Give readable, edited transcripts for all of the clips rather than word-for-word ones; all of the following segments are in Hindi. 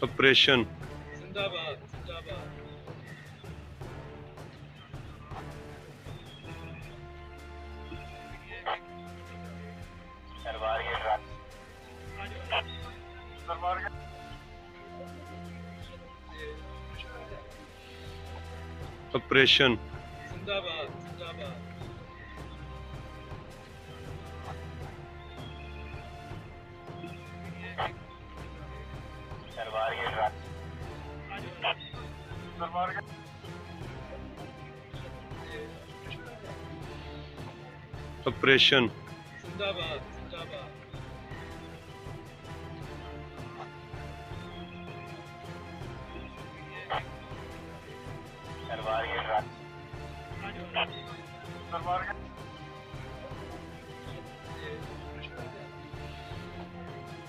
ऑपरेशन जिंदाबाद जिंदाबाद। ऑपरेशन जिंदाबाद जिंदाबाद। ऑपरेशन जिंदाबाद जिंदाबाद।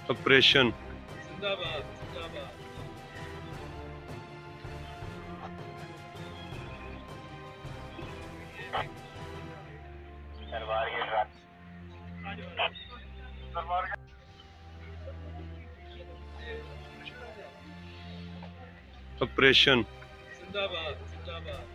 ऑपरेशन जिंदाबाद जिंदाबाद। ऑपरेशन जिंदाबाद जिंदाबाद।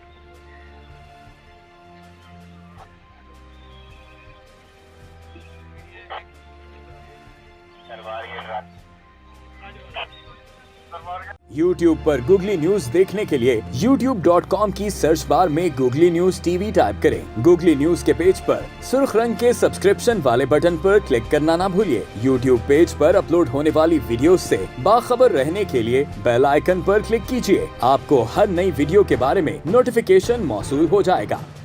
YouTube पर Google न्यूज देखने के लिए youtube.com की सर्च बार में Google न्यूज टीवी टाइप करें। Google न्यूज के पेज पर सुर्ख रंग के सब्सक्रिप्शन वाले बटन पर क्लिक करना ना भूलिए। YouTube पेज पर अपलोड होने वाली वीडियोस से बाखबर रहने के लिए बेल आइकन पर क्लिक कीजिए। आपको हर नई वीडियो के बारे में नोटिफिकेशन मौसूल हो जाएगा।